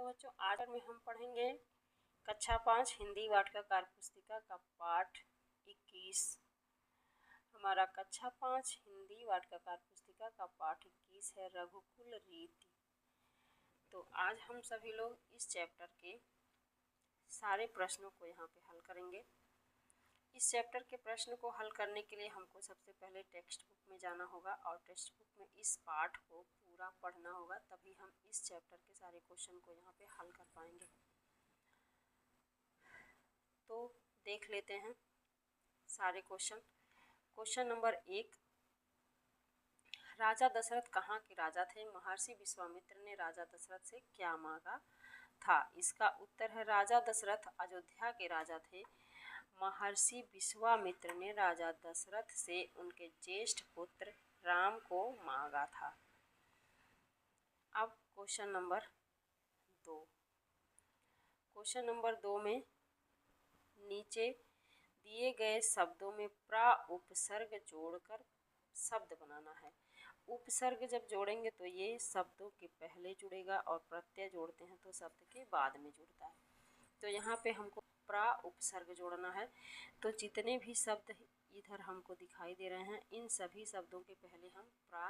बच्चों, आज में हम पढ़ेंगे कक्षा 5 हिंदी वाटिका कार्य पुस्तिका का पाठ 21। हमारा कक्षा 5 हिंदी वाटिका कार्य पुस्तिका का पाठ 21 है रघुकुल रीति। तो आज हम सभी लोग इस चैप्टर के सारे प्रश्नों को यहाँ पे हल करेंगे। इस चैप्टर के प्रश्न को हल करने के लिए हमको सबसे पहले टेक्स्ट बुक में जाना होगा और टेक्स्ट बुक में इस पाठ को पूरा पढ़ना होगा, तभी हम इस चैप्टर के सारे क्वेश्चन को यहाँ पे हल कर पाएंगे। तो देख लेते हैं सारे क्वेश्चन। क्वेश्चन नंबर 1, राजा दशरथ कहाँ के राजा थे? महर्षि विश्वामित्र ने राजा दशरथ से क्या मांगा था? इसका उत्तर है राजा दशरथ अयोध्या के राजा थे। महर्षि विश्वामित्र ने राजा दशरथ से उनके ज्येष्ठ पुत्र राम को मांगा था। अब क्वेश्चन नंबर 2। क्वेश्चन नंबर 2 में नीचे दिए गए शब्दों में प्रा उपसर्ग जोड़कर शब्द बनाना है। उपसर्ग जब जोड़ेंगे तो ये शब्दों के पहले जुड़ेगा और प्रत्यय जोड़ते हैं तो शब्द के बाद में जुड़ता है। तो यहाँ पे हमको प्रा उपसर्ग जोड़ना है। तो जितने भी शब्द इधर हमको दिखाई दे रहे हैं, इन सभी शब्दों के पहले हम प्रा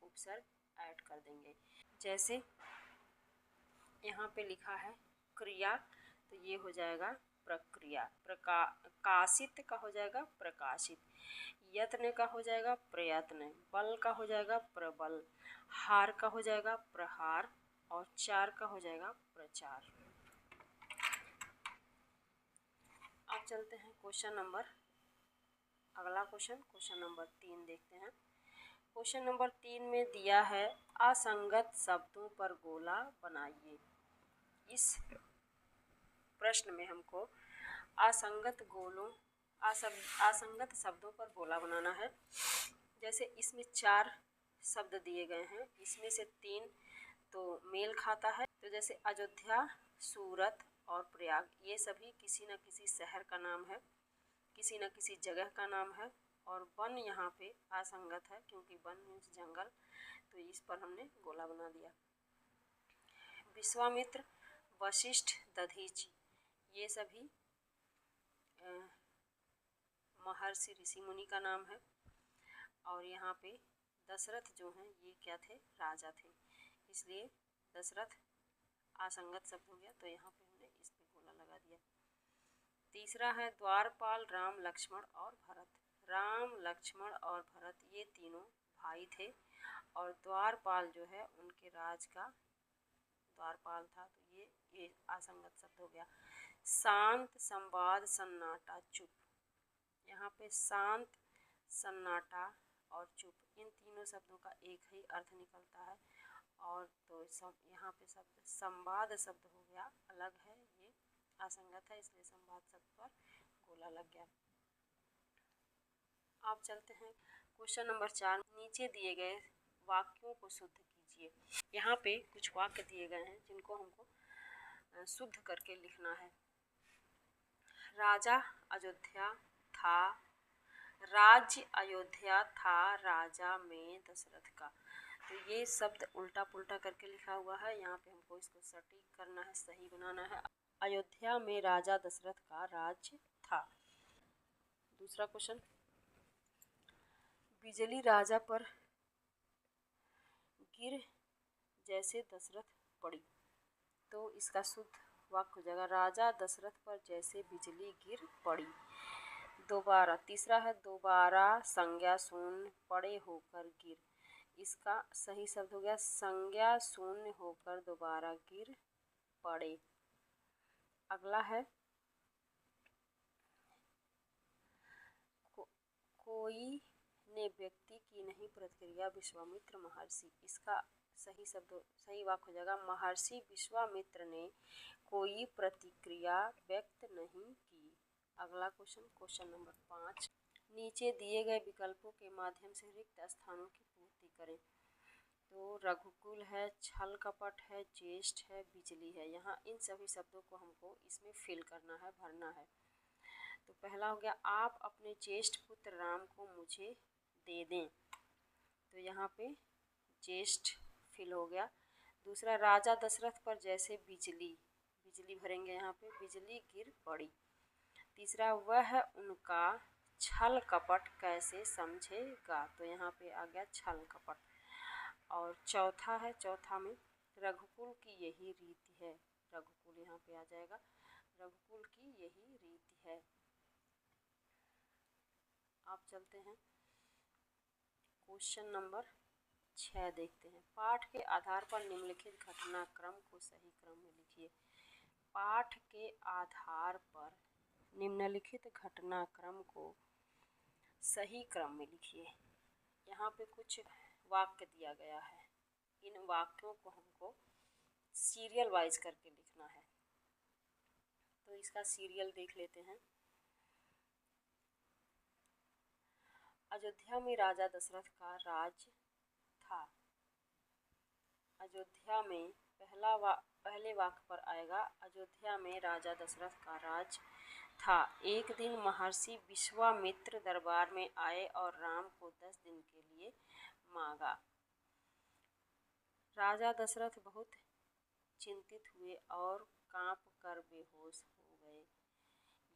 उपसर्ग ऐड कर देंगे। जैसे यहाँ पे लिखा है क्रिया, तो ये हो जाएगा प्रक्रिया। काशित का हो जाएगा प्रकाशित। यत्न का हो जाएगा प्रयत्न। बल का हो जाएगा प्रबल। हार का हो जाएगा प्रहार और चार का हो जाएगा प्रचार। अब चलते हैं क्वेश्चन नंबर अगला क्वेश्चन नंबर 3 देखते हैं। क्वेश्चन नंबर 3 में दिया है असंगत शब्दों पर गोला बनाइए। इस प्रश्न में हमको असंगत शब्दों पर गोला बनाना है। जैसे इसमें 4 शब्द दिए गए हैं, इसमें से 3 तो मेल खाता है। तो जैसे अयोध्या, सूरत और प्रयाग, ये सभी किसी न किसी शहर का नाम है, किसी न किसी जगह का नाम है। और वन यहाँ पे असंगत है क्योंकि वन मीन्स जंगल, तो इस पर हमने गोला बना दिया। विश्वामित्र, वशिष्ठ, दधीचि, ये सभी महर्षि ऋषि मुनि का नाम है। और यहाँ पे दशरथ जो हैं ये क्या थे? राजा थे, इसलिए दशरथ असंगत शब्द हो गया, तो यहाँ पे हमने इस पे गोला लगा दिया। तीसरा है द्वारपाल, राम, लक्ष्मण और भरत। राम, लक्ष्मण और भरत ये तीनों भाई थे और द्वारपाल जो है उनके राज का द्वारपाल था, तो ये असंगत शब्द हो गया। शांत, संवाद, सन्नाटा, चुप। यहाँ पे शांत, सन्नाटा और चुप, इन तीनों शब्दों का एक ही अर्थ निकलता है। और तो यहाँ पे शब्द संवाद शब्द हो गया, अलग है, ये असंगत है, इसलिए संवाद शब्द पर गोला लग गया। आप चलते हैं क्वेश्चन नंबर 4। नीचे दिए गए वाक्यों को शुद्ध कीजिए। यहाँ पे कुछ वाक्य दिए गए हैं जिनको हमको शुद्ध करके लिखना है। राजा अयोध्या था, राज्य अयोध्या था राजा में दशरथ का। तो ये शब्द उल्टा पुल्टा करके लिखा हुआ है, यहाँ पे हमको इसको सटीक करना है, सही बनाना है। अयोध्या में राजा दशरथ का राज्य था। दूसरा क्वेश्चन, बिजली राजा पर गिर जैसे दशरथ पड़ी। तो इसका शुद्ध वाक्य हो जाएगा राजा दशरथ पर जैसे बिजली गिर पड़ी। दोबारा तीसरा है दोबारा संज्ञा शून्य पड़े होकर गिर। इसका सही शब्द हो गया संज्ञा शून्य होकर दोबारा गिर पड़े। अगला है कोई ने व्यक्ति की नहीं प्रतिक्रिया विश्वामित्र महर्षि। इसका सही वाक्य हो जाएगा महर्षि विश्वामित्र ने कोई प्रतिक्रिया व्यक्त नहीं की। अगला क्वेश्चन नंबर 5। नीचे दिए गए विकल्पों के माध्यम से रिक्त स्थानों की पूर्ति करें। तो रघुकुल है, छल कपट है, ज्येष्ठ है, बिजली है। यहाँ इन सभी शब्दों को हमको इसमें फिल करना है, भरना है। तो पहला हो गया आप अपने ज्येष्ठ पुत्र राम को मुझे दे दें। तो यहाँ पे ज्येष्ठ फिल हो गया। दूसरा, राजा दशरथ पर जैसे बिजली भरेंगे, यहाँ पे बिजली गिर पड़ी। तीसरा, वह उनका छल कपट कैसे समझेगा, तो यहाँ पे आ गया छल कपट। और चौथा है, चौथा में रघुकुल की यही रीति है, रघुकुल यहाँ पे आ जाएगा, रघुकुल की यही रीति है। आप चलते हैं क्वेश्चन नंबर 6 देखते हैं। पाठ के आधार पर निम्नलिखित घटनाक्रम को सही क्रम में लिखिए। पाठ के आधार पर निम्नलिखित घटनाक्रम को सही क्रम में लिखिए। यहाँ पे कुछ वाक्य दिया गया है, इन वाक्यों को हमको सीरियल वाइज करके लिखना है। तो इसका सीरियल देख लेते हैं। अयोध्या में राजा दशरथ का राज था। अयोध्या में पहले वाक्य पर आएगा, अयोध्या में राजा दशरथ का राज था। एक दिन महर्षि विश्वामित्र दरबार में आए और राम को 10 दिन के लिए मांगा। राजा दशरथ बहुत चिंतित हुए और कांप कर बेहोश हो गए।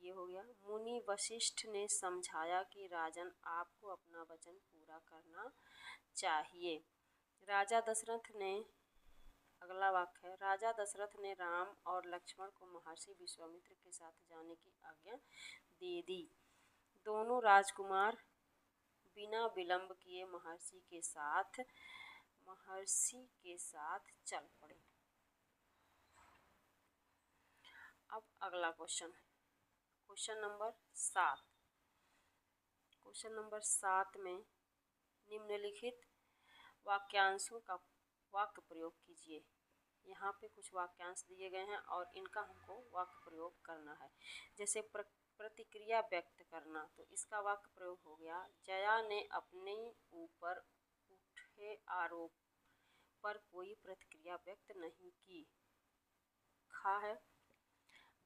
ये हो गया। मुनि वशिष्ठ ने समझाया कि राजन, आपको अपना वचन पूरा करना चाहिए। राजा दशरथ ने, अगला वाक्य है, राजा दशरथ ने राम और लक्ष्मण को महर्षि विश्वामित्र के साथ जाने की आज्ञा दे दी। दोनों राजकुमार बिना विलंब किए महर्षि के साथ चल पड़े। अब अगला question, question number 7। Question number 7 में निम्नलिखित वाक्यांशों का वाक्य प्रयोग कीजिए। यहाँ पे कुछ वाक्यांश दिए गए हैं और इनका हमको वाक्य प्रयोग करना है। जैसे प्रतिक्रिया व्यक्त करना, तो इसका वाक्य प्रयोग हो गया, जया ने अपने ऊपर उठे आरोप पर कोई प्रतिक्रिया व्यक्त नहीं की। खा है,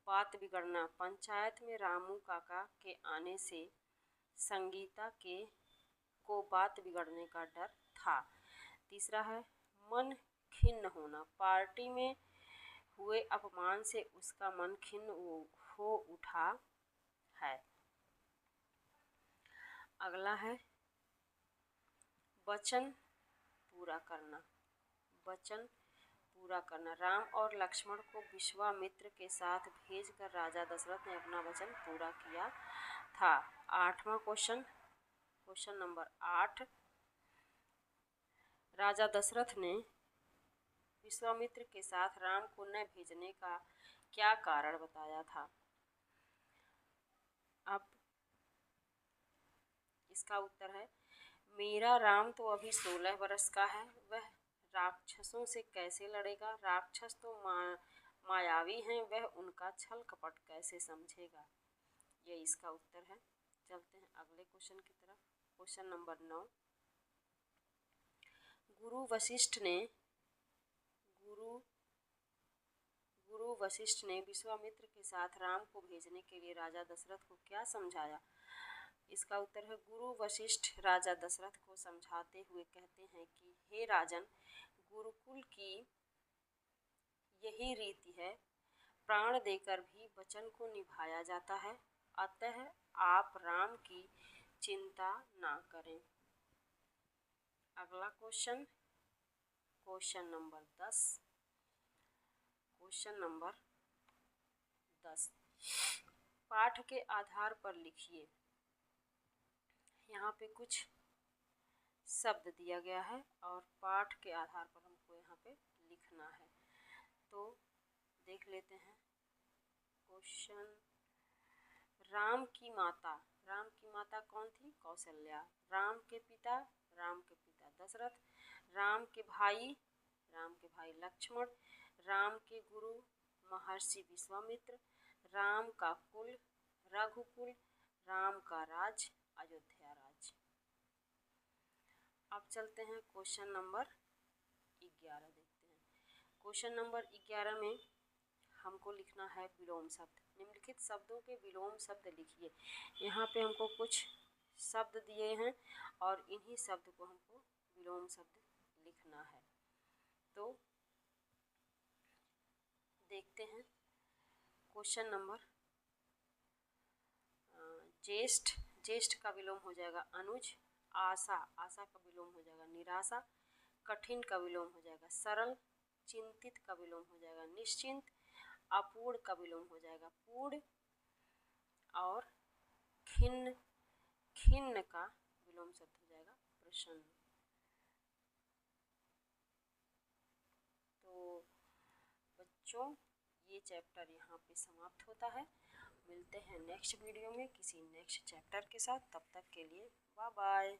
बात बिगड़ना, पंचायत में रामू काका के आने से संगीता को बात बिगड़ने का डर था। तीसरा है, मन खिन्न होना, पार्टी में हुए अपमान से उसका मन खिन्न हो उठा है। अगला है, वचन पूरा करना, वचन पूरा करना, राम और लक्ष्मण को विश्वामित्र के साथ भेजकर राजा दशरथ ने अपना वचन पूरा किया था। 8वां क्वेश्चन, क्वेश्चन नंबर 8, राजा दशरथ ने विश्वामित्र के साथ राम को न भेजने का क्या कारण बताया था। अब इसका उत्तर है, मेरा राम तो अभी 16 वर्ष का है, वह राक्षसों से कैसे लड़ेगा, राक्षस तो मायावी हैं, वह उनका छल कपट कैसे समझेगा। ये इसका उत्तर है। चलते हैं अगले क्वेश्चन की तरफ। क्वेश्चन नंबर 9, गुरु वशिष्ठ ने विश्वामित्र के साथ राम को भेजने के लिए राजा दशरथ को क्या समझाया। इसका उत्तर है, गुरु वशिष्ठ राजा दशरथ को समझाते हुए कहते हैं कि हे राजन, गुरुकुल की यही रीति है, प्राण देकर भी वचन को निभाया जाता है, अतः आप राम की चिंता ना करें। अगला question, question number 10, question number 10, पाठ के आधार पर लिखिए। यहाँ पे कुछ शब्द दिया गया है और पाठ के आधार पर हमको यहाँ पे लिखना है। तो देख लेते हैं क्वेश्चन। राम की माता कौन थी, कौशल्या। राम के पिता दशरथ। राम के भाई लक्ष्मण। राम के गुरु महर्षि विश्वामित्र। राम का कुल रघुकुल। राम का राज अयोध्या राज। अब चलते हैं क्वेश्चन नंबर 11 देखते हैं। क्वेश्चन नंबर 11 में हमको लिखना है विलोम शब्द। निम्नलिखित शब्दों के विलोम शब्द लिखिए। यहाँ पे हमको कुछ शब्द दिए हैं और इन्हीं शब्द को हमको विलोम शब्द लिखना है। तो देखते हैं क्वेश्चन नंबर ज्येष्ठ, ज्येष्ठ का विलोम हो जाएगा अनुज। आशा, आशा का विलोम हो जाएगा निराशा। कठिन का विलोम हो जाएगा सरल। चिंतित का विलोम हो जाएगा निश्चिंत। अपूर्ण का विलोम हो जाएगा पूर्ण। और खिन्न, खिन्न का विलोम शब्द हो जाएगा प्रसन्न। तो बच्चों ये चैप्टर यहाँ पे समाप्त होता है। मिलते हैं नेक्स्ट वीडियो में किसी नेक्स्ट चैप्टर के साथ। तब तक के लिए बाय बाय।